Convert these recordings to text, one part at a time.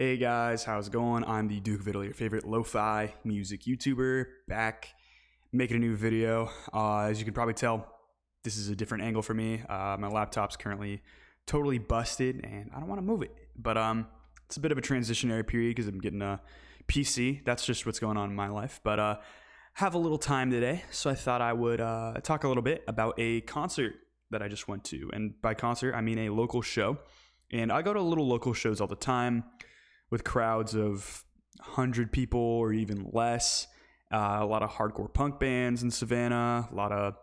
Hey guys, how's it going? I'm the Duke of Italy, your favorite lo-fi music YouTuber, back making a new video. As you can probably tell, this is a different angle for me. My laptop's currently totally busted and I don't want to move it. But it's a bit of a transitionary period because I'm getting a PC. That's just what's going on in my life. But have a little time today, so I thought I would talk a little bit about a concert that I just went to. And by concert, I mean a local show. And I go to little local shows all the time with crowds of 100 people or even less. A lot of hardcore punk bands in Savannah, a lot of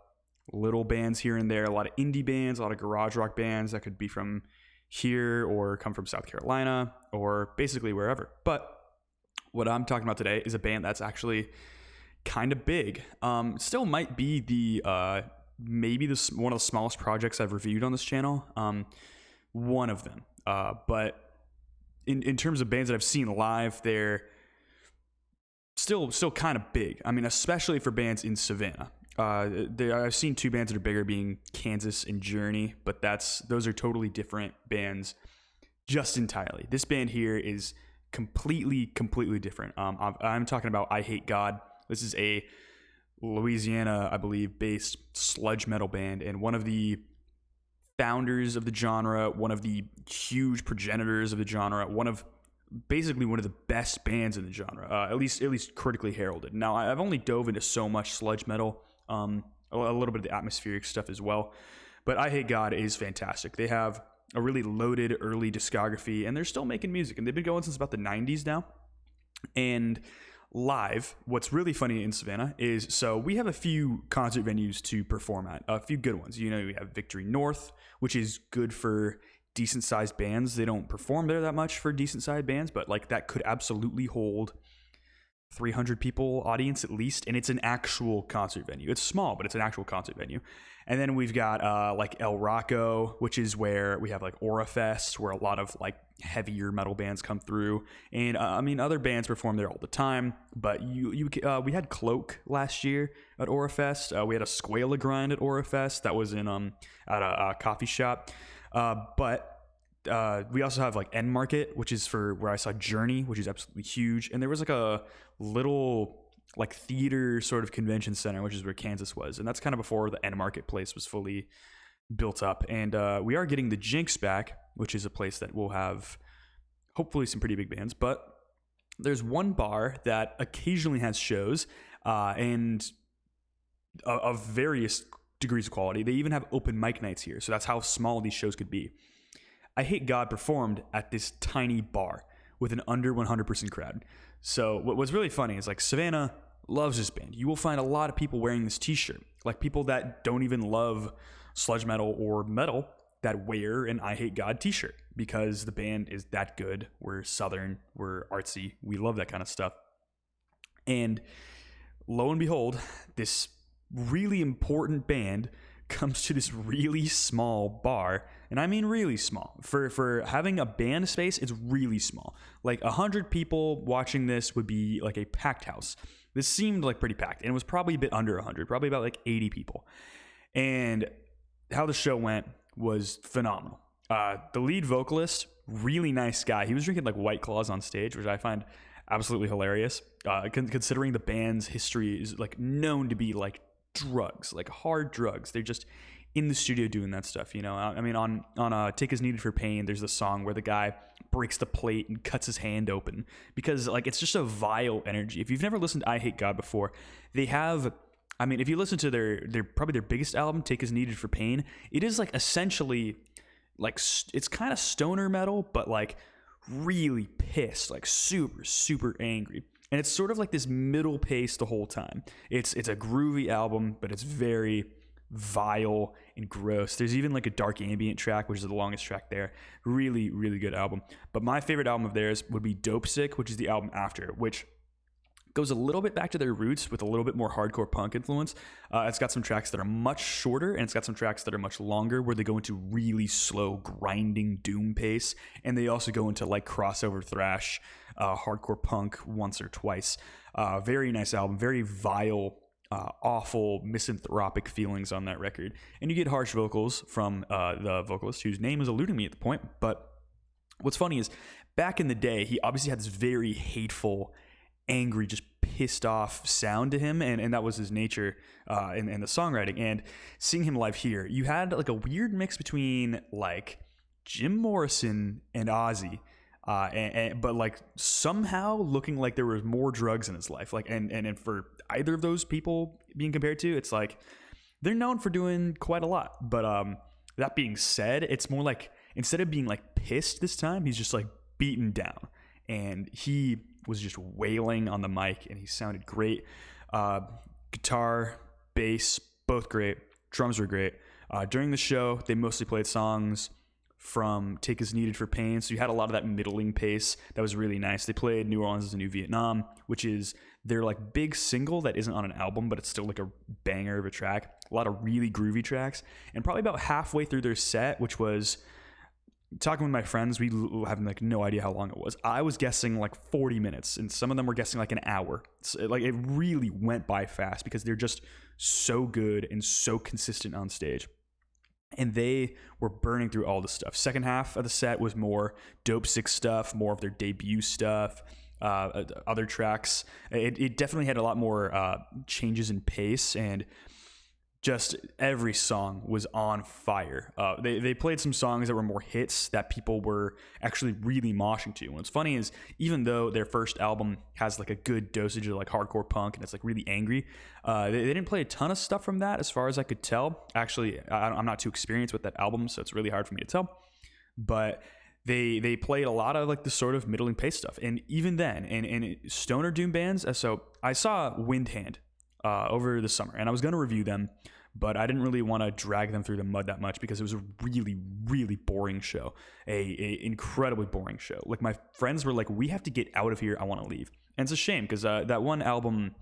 little bands here and there, a lot of indie bands, a lot of garage rock bands that could be from here or come from South Carolina or basically wherever. But what I'm talking about today is a band that's actually kind of big. Still might be the maybe one of the smallest projects I've reviewed on this channel. One of them. But in terms of bands that I've seen live, they're still kind of big. I mean, especially for bands in Savannah. I've seen two bands that are bigger, being Kansas and Journey, but those are totally different bands, just entirely. This band here is completely different. I'm talking about EYEHATEGOD. This is a Louisiana, I believe, based sludge metal band, and one of the founders of the genre, one of the huge progenitors of the genre, basically one of the best bands in the genre, at least critically heralded. Now, I've only dove into so much sludge metal, a little bit of the atmospheric stuff as well, but EYEHATEGOD is fantastic. They have a really loaded early discography, and they're still making music, and they've been going since about the 90s now. And live, what's really funny in Savannah is, so we have a few concert venues to perform at, a few good ones. You know, we have Victory North, which is good for decent sized bands. They don't perform there that much for decent sized bands, but like that could absolutely hold 300 people audience at least, and it's an actual concert venue. It's small, but it's an actual concert venue. And then we've got like El Rocco, which is where we have like Aura Fest, where a lot of like heavier metal bands come through. And I mean, other bands perform there all the time, but we had Cloak last year at Aura Fest. We had a Squala Grind at Aura Fest. That was in at a coffee shop. But we also have like End Market, which is for where I saw Journey, which is absolutely huge. And there was like a little like theater sort of convention center, which is where Kansas was. And that's kind of before the End Market place was fully built up. And we are getting the Jinx back, which is a place that will have hopefully some pretty big bands. But there's one bar that occasionally has shows and of various degrees of quality. They even have open mic nights here. So that's how small these shows could be. EYEHATEGOD performed at this tiny bar with an under 100% crowd. So what's really funny is like Savannah loves this band. You will find a lot of people wearing this t-shirt, like people that don't even love sludge metal or metal that wear an EYEHATEGOD t-shirt because the band is that good. We're Southern, we're artsy, we love that kind of stuff. And lo and behold, this really important band comes to this really small bar, and I mean really small. For having a band space, it's really small. Like 100 people watching this would be like a packed house. This seemed like pretty packed, and it was probably a bit under 100, probably about like 80 people. And how the show went was phenomenal. The lead vocalist, really nice guy. He was drinking like White Claws on stage, which I find absolutely hilarious. Considering the band's history is like known to be like drugs, like hard drugs. They're just in the studio doing that stuff, you know. I mean, on Take As Needed for Pain, there's the song where the guy breaks the plate and cuts his hand open because like it's just a vile energy. If you've never listened to EYEHATEGOD before, they have, I mean, if you listen to their probably their biggest album, Take As Needed for Pain, it is like essentially like it's kind of stoner metal, but like really pissed, like super angry. And it's sort of like this middle pace the whole time. It's a groovy album, but it's very vile and gross. There's even like a dark ambient track, which is the longest track there. Really good album. But my favorite album of theirs would be Dope Sick, which is the album after, which goes a little bit back to their roots with a little bit more hardcore punk influence. It's got some tracks that are much shorter, and it's got some tracks that are much longer where they go into really slow grinding doom pace, and they also go into like crossover thrash, hardcore punk once or twice. Very nice album, very vile, awful misanthropic feelings on that record, and you get harsh vocals from the vocalist whose name is eluding me at the point. But what's funny is back in the day, he obviously had this very hateful, angry, just pissed off sound to him, and that was his nature in the songwriting. And seeing him live here, you had like a weird mix between like Jim Morrison and Ozzy, but like somehow looking like there was more drugs in his life. Like and for either of those people being compared to, it's like they're known for doing quite a lot. But that being said, it's more like instead of being like pissed this time, he's just like beaten down, and he was just wailing on the mic, and he sounded great. Guitar, bass, both great. Drums were great. During the show, they mostly played songs from Take As Needed for Pain, so you had a lot of that middling pace that was really nice. They played New Orleans is the New Vietnam, which is their like big single that isn't on an album, but it's still like a banger of a track. A lot of really groovy tracks, and probably about halfway through their set, which was talking with my friends, we have like no idea how long it was. I was guessing like 40 minutes, and some of them were guessing like an hour. Like it really went by fast because they're just so good and so consistent on stage. And they were burning through all the stuff. Second half of the set was more Dope Sick stuff, more of their debut stuff, other tracks. It definitely had a lot more changes in pace, and just every song was on fire. They played some songs that were more hits that people were actually really moshing to. And what's funny is even though their first album has like a good dosage of like hardcore punk and it's like really angry, they didn't play a ton of stuff from that as far as I could tell. Actually, I'm not too experienced with that album, so it's really hard for me to tell. But they played a lot of like the sort of middling pace stuff. And even then, and stoner doom bands, so I saw Windhand over the summer, and I was going to review them, but I didn't really want to drag them through the mud that much because it was a really, really boring show, a incredibly boring show. Like my friends were like, "We have to get out of here. I want to leave." And it's a shame because that one album,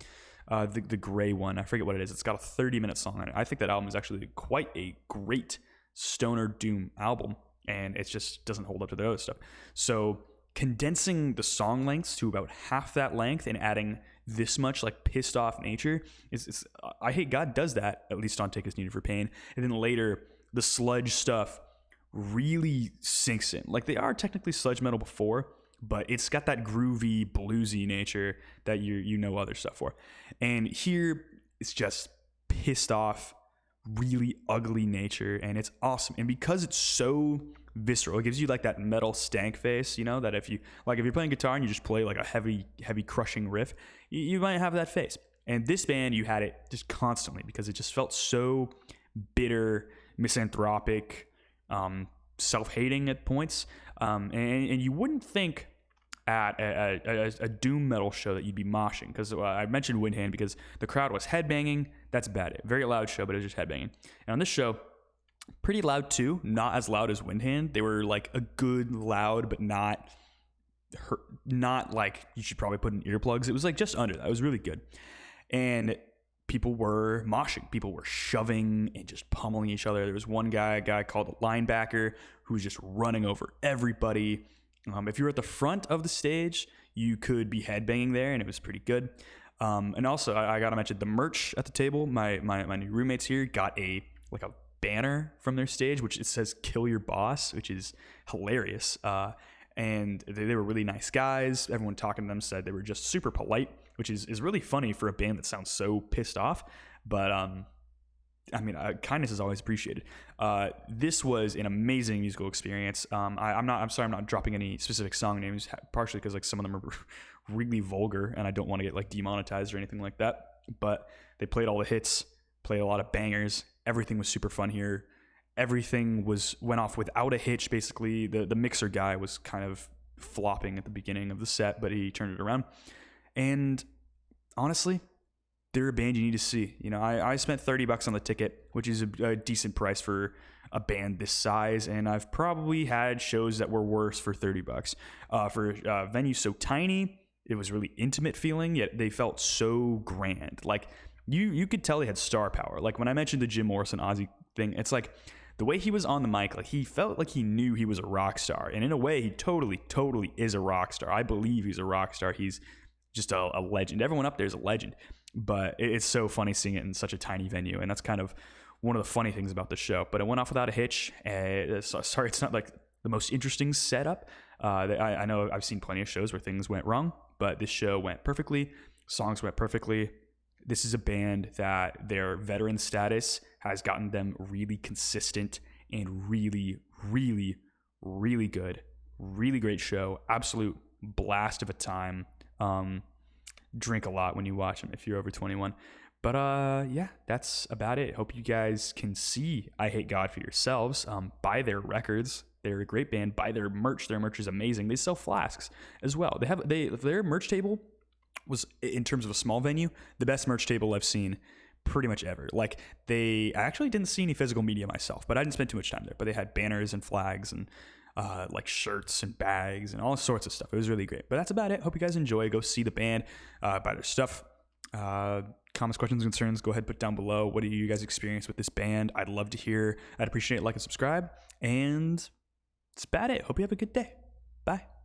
the gray one, I forget what it is. It's got a 30-minute song on it. I think that album is actually quite a great stoner doom album, and it just doesn't hold up to the other stuff. So condensing the song lengths to about half that length and adding this much like pissed off nature is I Hate God does that, at least on Take As Needed for Pain. And then later the sludge stuff really sinks in. Like they are technically sludge metal before, but it's got that groovy bluesy nature that you know other stuff for. And here it's just pissed off, really ugly nature, and it's awesome. And because it's so visceral, it gives you like that metal stank face, you know, that if you're playing guitar and you just play like a heavy crushing riff, you might have that face. And this band, you had it just constantly because it just felt so bitter, misanthropic, self-hating at points, and you wouldn't think at a doom metal show that you'd be moshing, because I mentioned Windhand because the crowd was headbanging. That's about it. Very loud show, but it was just headbanging. And on this show, pretty loud too, not as loud as Windhand. They were like a good loud, but not like you should probably put in earplugs. It was like just under that. It was really good. And people were moshing. People were shoving and just pummeling each other. There was one guy, a guy called a linebacker, who was just running over everybody. If you were at the front of the stage, you could be headbanging there, and it was pretty good. And also, I got to mention the merch at the table. My new roommates here got a banner from their stage, which it says "Kill Your Boss," which is hilarious. And they were really nice guys. Everyone talking to them said they were just super polite, which is really funny for a band that sounds so pissed off. But I mean, kindness is always appreciated. This was an amazing musical experience. I'm sorry I'm not dropping any specific song names, partially because like some of them are really vulgar and I don't want to get like demonetized or anything like that. But they played all the hits, played a lot of bangers. Everything was super fun here. Everything went off without a hitch. Basically, the mixer guy was kind of flopping at the beginning of the set, but he turned it around. And honestly, they're a band you need to see. You know, I spent $30 on the ticket, which is a decent price for a band this size, and I've probably had shows that were worse for $30. For a venue so tiny, it was really intimate feeling, yet they felt so grand. Like you could tell they had star power. Like when I mentioned the Jim Morrison Ozzy thing, it's like the way he was on the mic, like he felt like he knew he was a rock star, and in a way, he totally is a rock star. I believe he's a rock star. He's just a legend. Everyone up there is a legend. But it's so funny seeing it in such a tiny venue, and that's kind of one of the funny things about the show. But it went off without a hitch. Sorry, it's not like the most interesting setup, I know I've seen plenty of shows where things went wrong, but this show went perfectly. Songs went perfectly. This is a band that their veteran status has gotten them really consistent and really, really, really good. Really great show. Absolute blast of a time. Drink a lot when you watch them if you're over 21. But yeah, that's about it. Hope you guys can see I Hate God for yourselves. Buy their records. They're a great band. Buy their merch. Their merch is amazing. They sell flasks as well. Their merch table was, in terms of a small venue, the best merch table I've seen pretty much ever. Like, I actually didn't see any physical media myself, but I didn't spend too much time there. But they had banners and flags and like shirts and bags and all sorts of stuff. It was really great. But that's about it. Hope you guys enjoy. Go see the band, buy their stuff. Comments, questions, concerns, go ahead, put down below. What do you guys experience with this band? I'd love to hear. I'd appreciate it. Like and subscribe. And that's about it. Hope you have a good day. Bye.